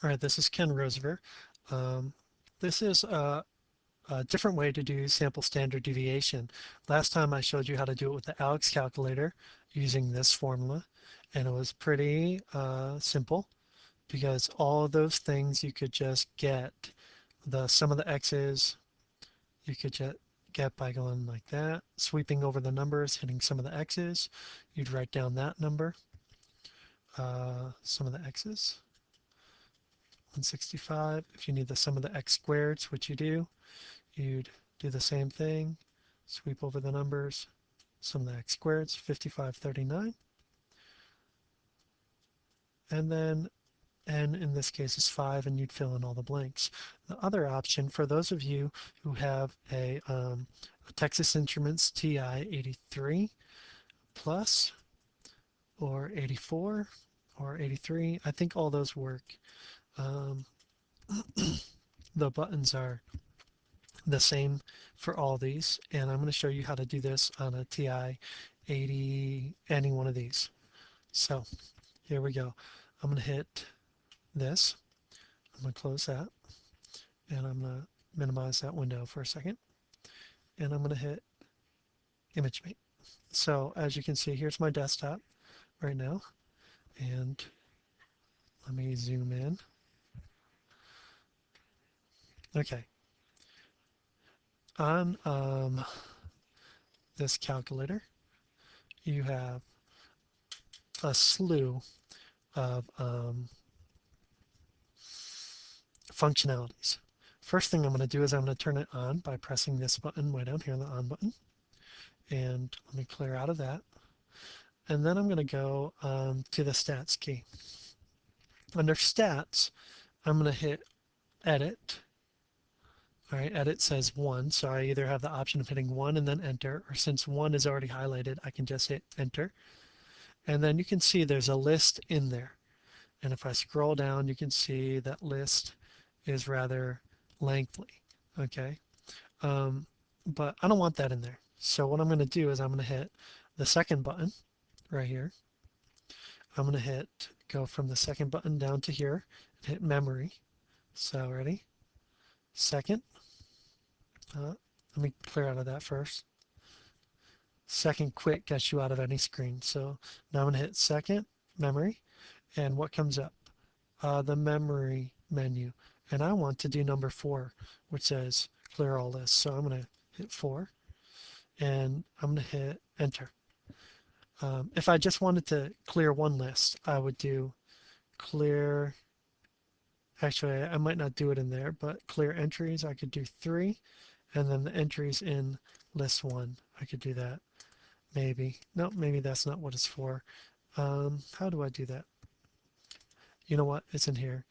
All right, this is Ken Rosever. Um, this is a different way to do sample standard deviation. Last time I showed you how to do it with the Alex calculator using this formula, and it was pretty simple because all of those things you could just get. The sum of the x's you could just get by going like that, sweeping over the numbers, hitting some of the x's. You'd write down that number, sum of the x's. 165. If you need the sum of the x squareds, which you do, you'd do the same thing, sweep over the numbers, sum of the x squareds, 5539, and then n in this case is 5, and you'd fill in all the blanks. The other option, for those of you who have a Texas Instruments TI-83 Plus or 84 or 83, I think all those work. Um, the buttons are the same for all these, and I'm going to show you how to do this on a TI 80, any one of these. So here we go. I'm going to hit this. I'm going to close that, and I'm going to minimize that window for a second, and I'm going to hit ImageMate. So as you can see, here's my desktop right now, and let me zoom in. Okay, on this calculator, you have a slew of functionalities. First thing I'm going to do is I'm going to turn it on by pressing this button way down here, the on button. And let me clear out of that. And then I'm going to go to the stats key. Under stats, I'm going to hit edit. All right, edit says 1, so I either have the option of hitting 1 and then enter, or since 1 is already highlighted, I can just hit enter. And then you can see there's a list in there. And if I scroll down, you can see that list is rather lengthy. Okay, um, but I don't want that in there. So what I'm going to do is I'm going to hit the second button right here. I'm going to hit go from the second button down to here and hit memory. So ready? Second. Let me clear out of that first. Second quit gets you out of any screen. So now I'm going to hit second memory, and what comes up? The memory menu. And I want to do number 4, which says clear all lists. So I'm going to hit 4, and I'm going to hit enter. If I just wanted to clear one list, I would do clear, actually I might not do it in there, but clear entries, I could do 3, and then the entries in list 1, I could do that. Maybe. No, maybe that's not what it's for. How do I do that? You know what? It's in here.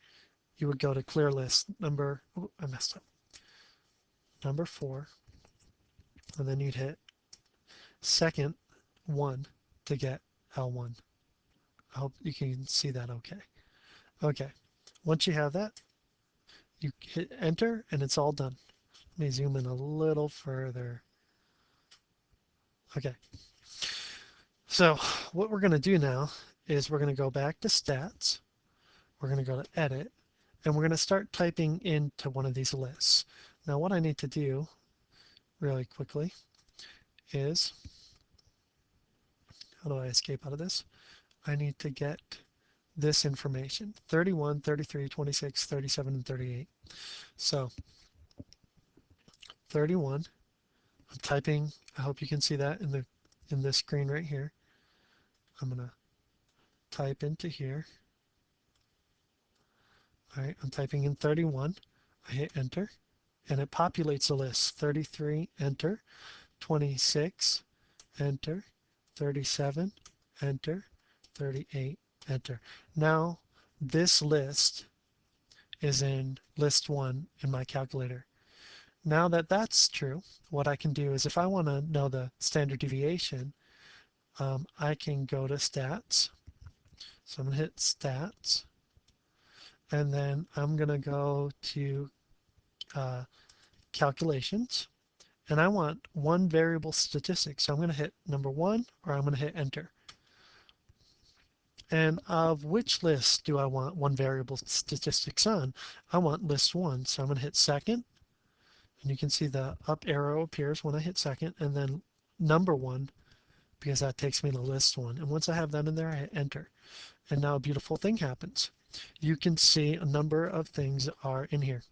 You would go to clear list number, oh, I messed up, number 4, and then you'd hit second 1 to get L1. I hope you can see that okay. Okay. Once you have that, you hit enter and it's all done. Let me zoom in a little further. Okay. So what we're going to do now is we're going to go back to stats. We're going to go to edit, and we're going to start typing into one of these lists. Now what I need to do really quickly is, how do I escape out of this? I need to get this information, 31, 33, 26, 37, and 38. So 31, I'm typing, I hope you can see that in this screen right here. I'm going to type into here. All right, I'm typing in 31. I hit enter, and it populates a list. 33, enter. 26, enter. 37, enter. 38, enter. Now, this list is in list 1 in my calculator. Now that that's true, what I can do is if I want to know the standard deviation, I can go to stats. So I'm going to hit stats, and then I'm going to go to uh, calculations, and I want one variable statistic. So I'm going to hit number 1, or I'm going to hit enter. And of which list do I want one variable statistics on? I want list one. So I'm going to hit second, and you can see the up arrow appears when I hit second, and then number one, because that takes me to list one. And once I have that in there, I hit enter. And now a beautiful thing happens. You can see a number of things are in here.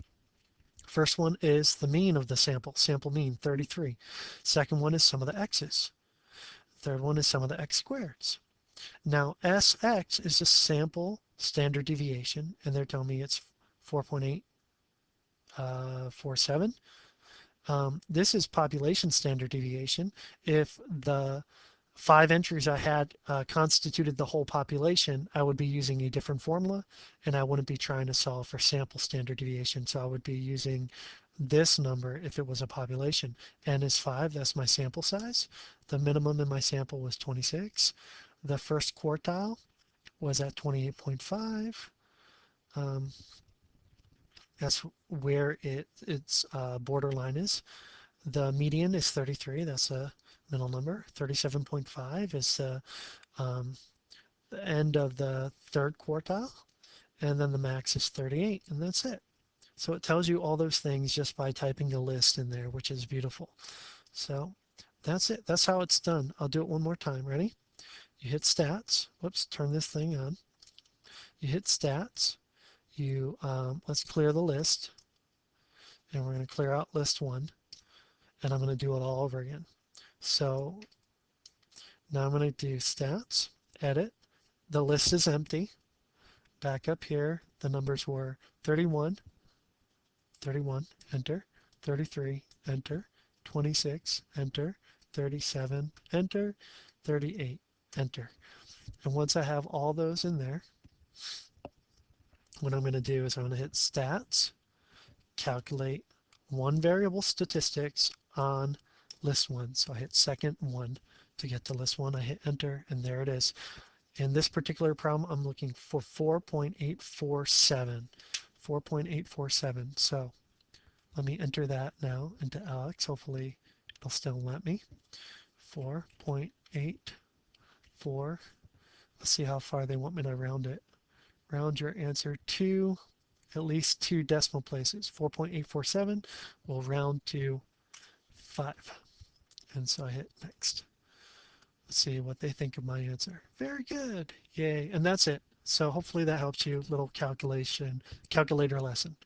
First one is the mean of the sample mean, 33. Second one is sum of the x's. Third one is sum of the x squareds. Now SX is the sample standard deviation, and they're telling me it's 4.847. This is population standard deviation. If the 5 entries I had constituted the whole population, I would be using a different formula, and I wouldn't be trying to solve for sample standard deviation. So I would be using this number if it was a population. N is 5, that's my sample size. The minimum in my sample was 26. The first quartile was at 28.5. Um, that's where its borderline is. The median is 33, that's a middle number. 37.5 is um, the end of the third quartile, and then the max is 38, and that's it. So it tells you all those things just by typing a list in there, which is beautiful. So that's it. That's how it's done. I'll do it one more time. Ready? You hit stats. Whoops, turn this thing on. You hit stats. Let's clear the list, and we're going to clear out list one, and I'm going to do it all over again. So now I'm going to do stats, edit. The list is empty. Back up here, the numbers were 31, 31, enter, 33, enter, 26, enter, 37, enter, 38, enter. And once I have all those in there, what I'm going to do is I'm going to hit stats, calculate one variable statistics on list one. So I hit second one to get to list one. I hit enter, and there it is. In this particular problem, I'm looking for 4.847. 4.847. So let me enter that now into Alex. Hopefully it'll still let me. 4.84. Let's see how far they want me to round it. Round your answer to at least 2 decimal places. 4.847 will round to 5. And so I hit next. Let's see what they think of my answer. Very good. Yay. And that's it. So hopefully that helps you. Little calculator lesson.